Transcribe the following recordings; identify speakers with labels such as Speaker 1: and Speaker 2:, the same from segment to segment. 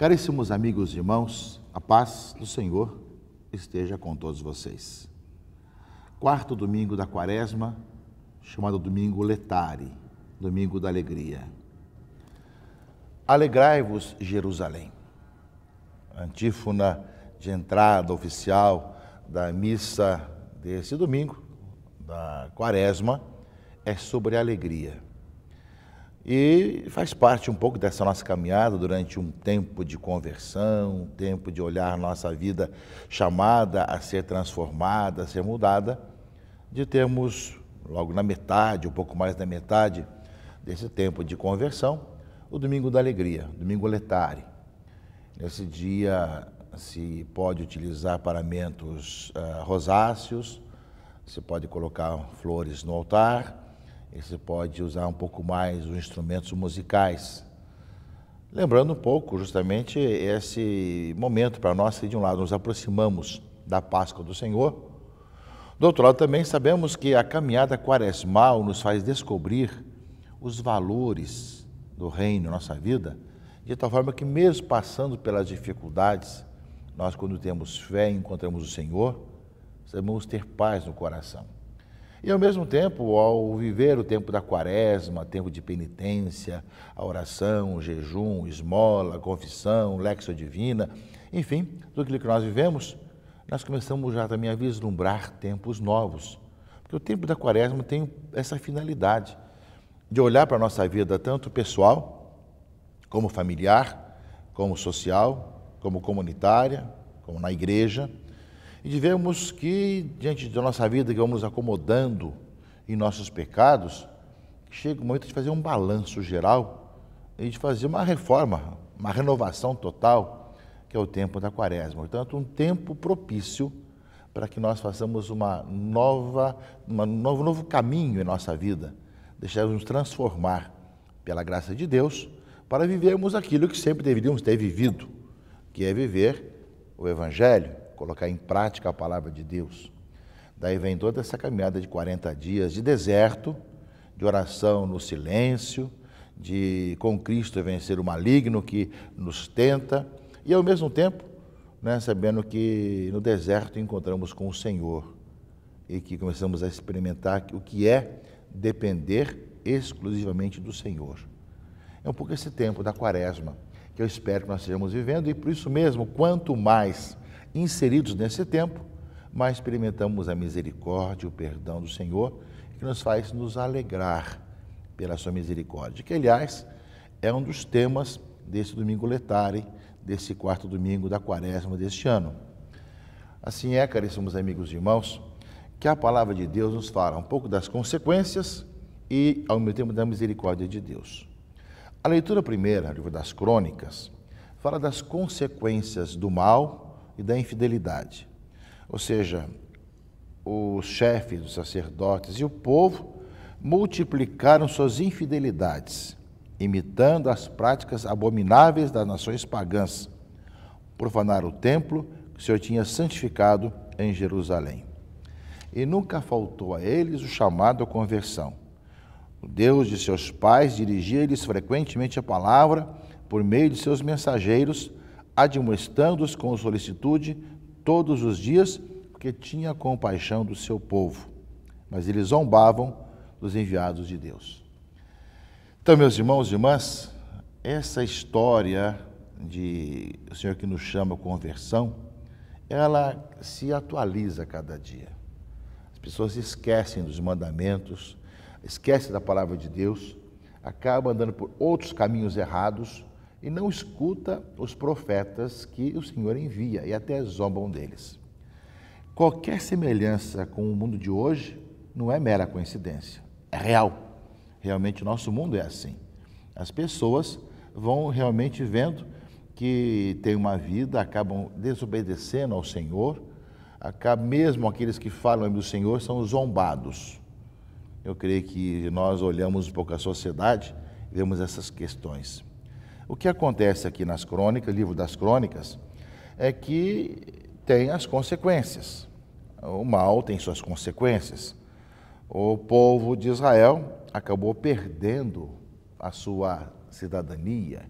Speaker 1: Caríssimos amigos e irmãos, a paz do Senhor esteja com todos vocês. Quarto domingo da Quaresma, chamado Domingo Letare, Domingo da Alegria. Alegrai-vos, Jerusalém. Antífona de entrada oficial da missa desse domingo, da Quaresma, é sobre a alegria. E faz parte um pouco dessa nossa caminhada durante um tempo de conversão, um tempo de olhar nossa vida chamada a ser transformada, a ser mudada, de termos logo na metade, um pouco mais da metade desse tempo de conversão, o Domingo da Alegria, Domingo Letare. Nesse dia se pode utilizar paramentos rosáceos, se pode colocar flores no altar, e você pode usar um pouco mais os instrumentos musicais. Lembrando um pouco justamente esse momento para nós, que de um lado nos aproximamos da Páscoa do Senhor, do outro lado também sabemos que a caminhada quaresmal nos faz descobrir os valores do reino na nossa vida, de tal forma que mesmo passando pelas dificuldades, nós quando temos fé e encontramos o Senhor, sabemos ter paz no coração. E ao mesmo tempo, ao viver o tempo da Quaresma, tempo de penitência, a oração, o jejum, esmola, confissão, lexio divina, enfim, tudo aquilo que nós vivemos, nós começamos já também a vislumbrar tempos novos. Porque o tempo da Quaresma tem essa finalidade de olhar para a nossa vida, tanto pessoal, como familiar, como social, como comunitária, como na igreja, e de vermos que, diante da nossa vida, que vamos acomodando em nossos pecados, chega o momento de fazer um balanço geral e de fazer uma reforma, uma renovação total, que é o tempo da Quaresma. Portanto, um tempo propício para que nós façamos um novo caminho em nossa vida, deixarmos nos transformar pela graça de Deus, para vivermos aquilo que sempre deveríamos ter vivido, que é viver o Evangelho, colocar em prática a palavra de Deus. Daí vem toda essa caminhada de 40 dias de deserto, de oração no silêncio, de com Cristo vencer o maligno que nos tenta, e ao mesmo tempo, sabendo que no deserto encontramos com o Senhor e que começamos a experimentar o que é depender exclusivamente do Senhor. É um pouco esse tempo da Quaresma que eu espero que nós estejamos vivendo, e por isso mesmo, quanto mais inseridos nesse tempo, mas experimentamos a misericórdia, o perdão do Senhor, que nos faz nos alegrar pela sua misericórdia, que, aliás, é um dos temas desse Domingo Letare, desse quarto domingo da Quaresma deste ano. Assim é, caríssimos amigos e irmãos, que a palavra de Deus nos fala um pouco das consequências e, ao mesmo tempo, da misericórdia de Deus. A leitura primeira, livro das Crônicas, fala das consequências do mal e da infidelidade. Ou seja, os chefes, os sacerdotes e o povo multiplicaram suas infidelidades, imitando as práticas abomináveis das nações pagãs, profanaram o templo que o Senhor tinha santificado em Jerusalém. E nunca faltou a eles o chamado à conversão. O Deus de seus pais dirigia-lhes frequentemente a palavra por meio de seus mensageiros, admoestando-os com solicitude todos os dias, porque tinha compaixão do seu povo. Mas eles zombavam dos enviados de Deus. Então, meus irmãos e irmãs, essa história de o Senhor que nos chama à conversão, ela se atualiza a cada dia. As pessoas esquecem dos mandamentos, esquecem da palavra de Deus, acabam andando por outros caminhos errados, e não escuta os profetas que o Senhor envia, e até zombam deles. Qualquer semelhança com o mundo de hoje não é mera coincidência, é real. Realmente o nosso mundo é assim. As pessoas vão realmente vendo que tem uma vida, acabam desobedecendo ao Senhor, mesmo aqueles que falam do Senhor são zombados. Eu creio que nós olhamos um pouco a sociedade e vemos essas questões. O que acontece aqui nas Crônicas, livro das Crônicas, é que tem as consequências. O mal tem suas consequências. O povo de Israel acabou perdendo a sua cidadania,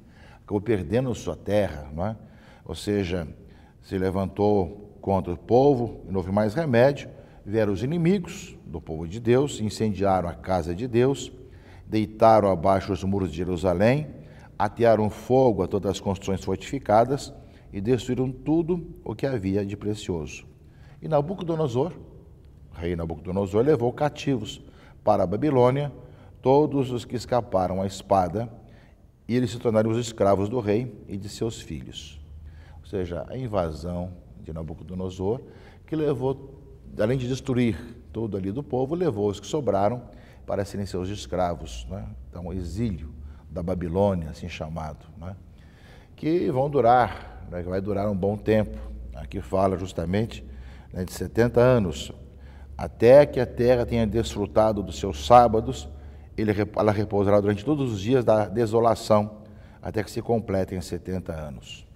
Speaker 1: acabou perdendo sua terra, não é? Ou seja, se levantou contra o povo e não houve mais remédio. Vieram os inimigos do povo de Deus, incendiaram a casa de Deus, deitaram abaixo os muros de Jerusalém, atearam fogo a todas as construções fortificadas e destruíram tudo o que havia de precioso. E Nabucodonosor, o rei Nabucodonosor, levou cativos para a Babilônia todos os que escaparam à espada, e eles se tornaram os escravos do rei e de seus filhos. Ou seja, a invasão de Nabucodonosor, que levou, além de destruir tudo ali do povo, levou os que sobraram para serem seus escravos, né? Então, o exílio da Babilônia, assim chamado, né? Que vão durar, né? Vai durar um bom tempo. Aqui fala justamente, né, de 70 anos, até que a terra tenha desfrutado dos seus sábados, ela repousará durante todos os dias da desolação, até que se completem 70 anos.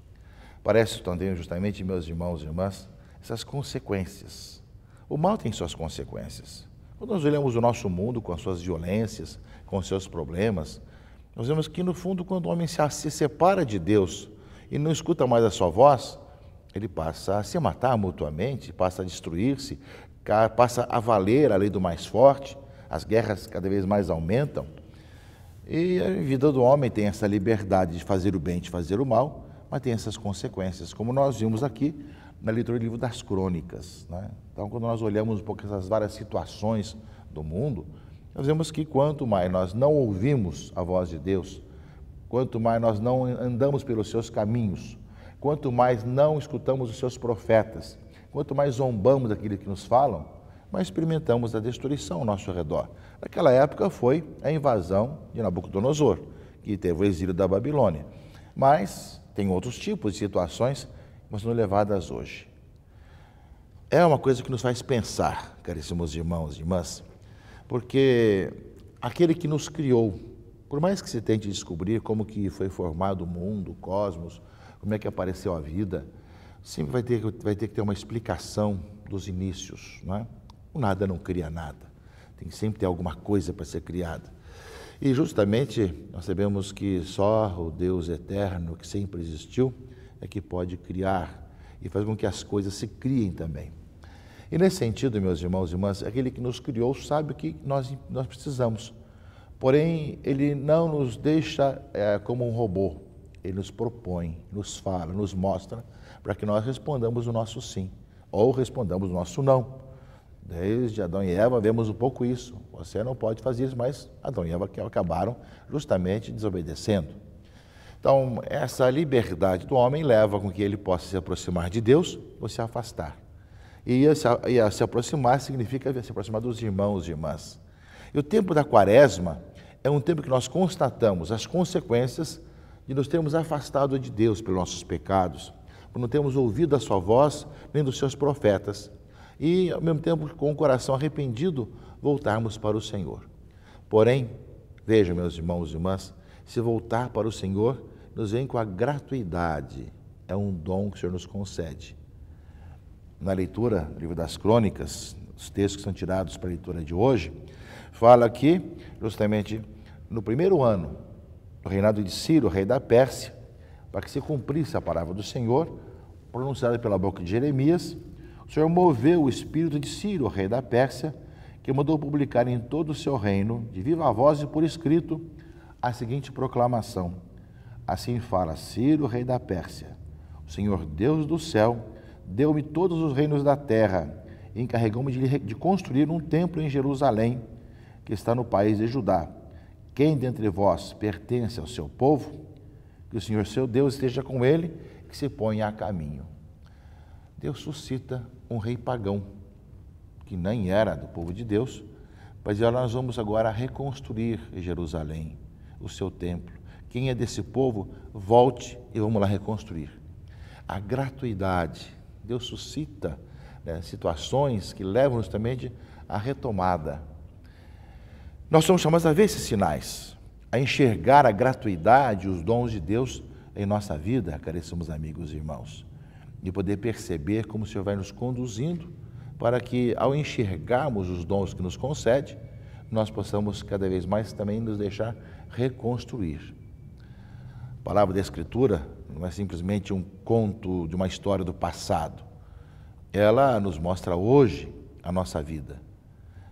Speaker 1: Parece também, justamente, meus irmãos e irmãs, essas consequências. O mal tem suas consequências. Quando nós olhamos o nosso mundo com as suas violências, com os seus problemas, nós vemos que, no fundo, quando o homem se separa de Deus e não escuta mais a sua voz, ele passa a se matar mutuamente, passa a destruir-se, passa a valer a lei do mais forte, as guerras cada vez mais aumentam, e a vida do homem tem essa liberdade de fazer o bem, de fazer o mal, mas tem essas consequências, como nós vimos aqui na leitura do livro das Crônicas, né? Então, quando nós olhamos um pouco essas várias situações do mundo, nós vemos que quanto mais nós não ouvimos a voz de Deus, quanto mais nós não andamos pelos seus caminhos, quanto mais não escutamos os seus profetas, quanto mais zombamos daquilo que nos falam, mas experimentamos a destruição ao nosso redor. Naquela época foi a invasão de Nabucodonosor, que teve o exílio da Babilônia. Mas tem outros tipos de situações que são levadas hoje. É uma coisa que nos faz pensar, caríssimos irmãos e irmãs, porque aquele que nos criou, por mais que se tente descobrir como que foi formado o mundo, o cosmos, como é que apareceu a vida, sempre vai ter que ter uma explicação dos inícios, não é? O nada não cria nada, tem que sempre ter alguma coisa para ser criada. E justamente nós sabemos que só o Deus eterno, que sempre existiu, é que pode criar e fazer com que as coisas se criem também. E nesse sentido, meus irmãos e irmãs, aquele que nos criou sabe o que nós precisamos. Porém, ele não nos deixa como um robô, ele nos propõe, nos fala, nos mostra, para que nós respondamos o nosso sim, ou respondamos o nosso não. Desde Adão e Eva vemos um pouco isso. Você não pode fazer isso, mas Adão e Eva acabaram justamente desobedecendo. Então, essa liberdade do homem leva com que ele possa se aproximar de Deus ou se afastar. E se aproximar significa se aproximar dos irmãos e irmãs. E o tempo da Quaresma é um tempo que nós constatamos as consequências de nos termos afastado de Deus pelos nossos pecados, por não termos ouvido a sua voz nem dos seus profetas, e, ao mesmo tempo, com o coração arrependido, voltarmos para o Senhor. Porém, vejam, meus irmãos e irmãs, se voltar para o Senhor, nos vem com a gratuidade, é um dom que o Senhor nos concede. Na leitura do livro das Crônicas, os textos que são tirados para a leitura de hoje, fala aqui, justamente, no primeiro ano do reinado de Ciro, rei da Pérsia, para que se cumprisse a palavra do Senhor, pronunciada pela boca de Jeremias, o Senhor moveu o espírito de Ciro, rei da Pérsia, que mandou publicar em todo o seu reino, de viva voz e por escrito, a seguinte proclamação. Assim fala Ciro, rei da Pérsia: o Senhor Deus do céu deu-me todos os reinos da terra e encarregou-me de construir um templo em Jerusalém, que está no país de Judá. Quem dentre vós pertence ao seu povo, que o Senhor seu Deus esteja com ele, que se ponha a caminho. Deus suscita um rei pagão, que nem era do povo de Deus, mas nós vamos agora reconstruir Jerusalém, o seu templo. Quem é desse povo, volte e vamos lá reconstruir. A gratuidade, Deus suscita, né, situações que levam justamente à retomada. Nós somos chamados a ver esses sinais, a enxergar a gratuidade, os dons de Deus em nossa vida, caríssimos amigos e irmãos, e poder perceber como o Senhor vai nos conduzindo para que, ao enxergarmos os dons que nos concede, nós possamos cada vez mais também nos deixar reconstruir. A palavra da Escritura não é simplesmente um conto de uma história do passado. Ela nos mostra hoje a nossa vida.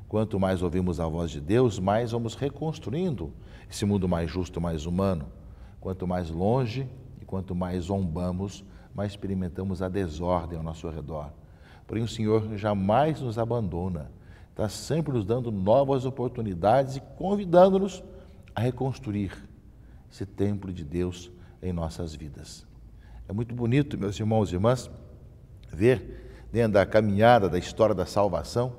Speaker 1: Quanto mais ouvimos a voz de Deus, mais vamos reconstruindo esse mundo mais justo, mais humano. Quanto mais longe e quanto mais zombamos, mais experimentamos a desordem ao nosso redor. Porém, o Senhor jamais nos abandona. Está sempre nos dando novas oportunidades e convidando-nos a reconstruir esse templo de Deus em nossas vidas. É muito bonito, meus irmãos e irmãs, ver dentro da caminhada da história da salvação,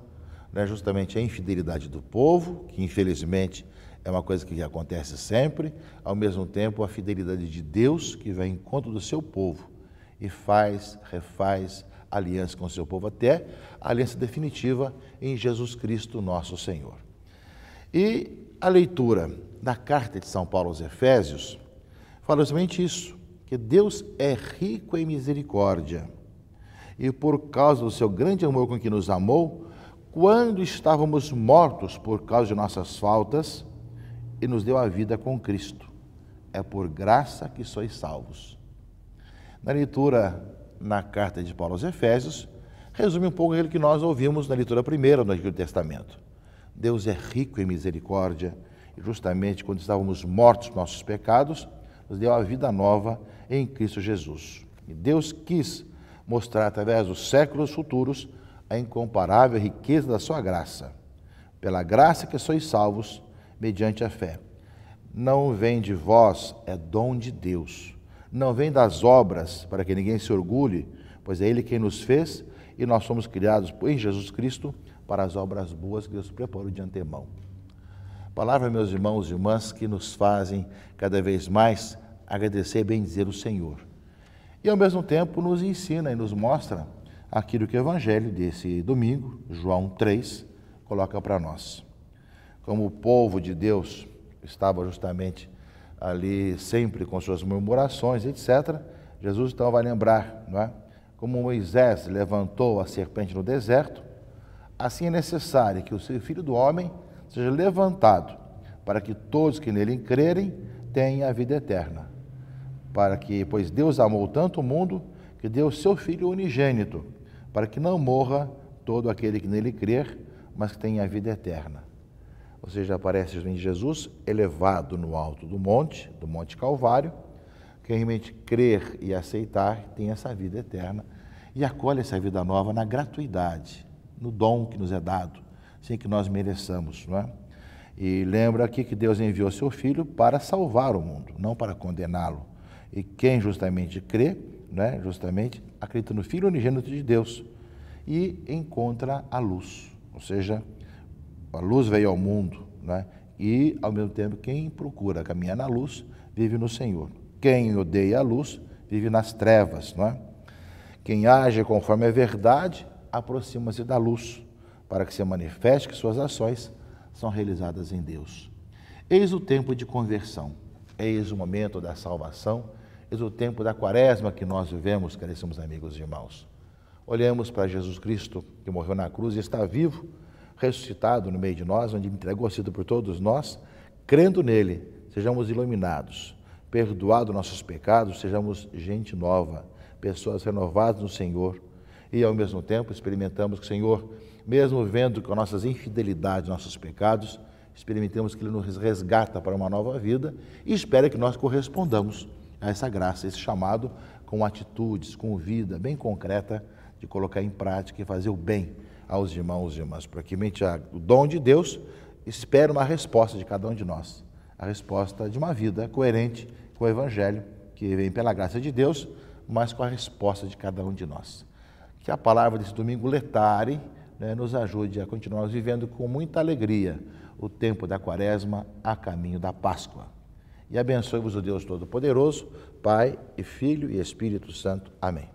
Speaker 1: justamente a infidelidade do povo, que infelizmente é uma coisa que acontece sempre, ao mesmo tempo a fidelidade de Deus, que vai em encontro do seu povo e refaz aliança com o seu povo, até a aliança definitiva em Jesus Cristo, nosso Senhor. E a leitura da carta de São Paulo aos Efésios fala justamente isso, que Deus é rico em misericórdia e por causa do seu grande amor com que nos amou, quando estávamos mortos por causa de nossas faltas, e nos deu a vida com Cristo. É por graça que sois salvos. Na leitura na carta de Paulo aos Efésios, resume um pouco aquilo que nós ouvimos na leitura primeira do Antigo Testamento. Deus é rico em misericórdia, e justamente quando estávamos mortos por nossos pecados, nos deu a vida nova em Cristo Jesus. E Deus quis mostrar através dos séculos futuros a incomparável riqueza da sua graça. Pela graça que sois salvos, mediante a fé. Não vem de vós, é dom de Deus. Não vem das obras, para que ninguém se orgulhe, pois é Ele quem nos fez e nós somos criados em Jesus Cristo para as obras boas que Deus preparou de antemão. Palavra, meus irmãos e irmãs, que nos fazem cada vez mais agradecer e bendizer o Senhor. E ao mesmo tempo nos ensina e nos mostra aquilo que o Evangelho desse domingo, João 3, coloca para nós. Como o povo de Deus estava justamente ali sempre com suas murmurações, etc., Jesus então vai lembrar, não é? Como Moisés levantou a serpente no deserto, assim é necessário que o Filho do Homem seja levantado, para que todos que nele crerem tenham a vida eterna. Pois Deus amou tanto o mundo que deu o seu Filho unigênito, para que não morra todo aquele que nele crer, mas que tenha a vida eterna. Ou seja, aparece Jesus elevado no alto do Monte Calvário. Quem realmente crer e aceitar tem essa vida eterna e acolhe essa vida nova na gratuidade, no dom que nos é dado, sem que nós mereçamos, não é? E lembra aqui que Deus enviou seu Filho para salvar o mundo, não para condená-lo. E quem justamente crê, né, justamente acredita no Filho unigênito de Deus e encontra a luz, ou seja, a luz veio ao mundo, né? E, ao mesmo tempo, quem procura caminhar na luz, vive no Senhor. Quem odeia a luz, vive nas trevas, não é? Quem age conforme a verdade, aproxima-se da luz, para que se manifeste que suas ações são realizadas em Deus. Eis o tempo de conversão, eis o momento da salvação, eis o tempo da quaresma que nós vivemos, caríssimos amigos e irmãos. Olhamos para Jesus Cristo, que morreu na cruz e está vivo, ressuscitado no meio de nós, onde entregou a vida por todos nós, crendo nele, sejamos iluminados, perdoados nossos pecados, sejamos gente nova, pessoas renovadas no Senhor, e ao mesmo tempo experimentamos que o Senhor, mesmo vendo com nossas infidelidades, nossos pecados, experimentamos que Ele nos resgata para uma nova vida e espera que nós correspondamos a essa graça, esse chamado, com atitudes, com vida bem concreta de colocar em prática e fazer o bem aos irmãos e irmãs, porque o dom de Deus espera uma resposta de cada um de nós, a resposta de uma vida coerente com o Evangelho, que vem pela graça de Deus, mas com a resposta de cada um de nós. Que a palavra desse domingo letare, né, nos ajude a continuar vivendo com muita alegria o tempo da quaresma a caminho da Páscoa. E abençoe-vos o Deus Todo-Poderoso, Pai e Filho e Espírito Santo. Amém.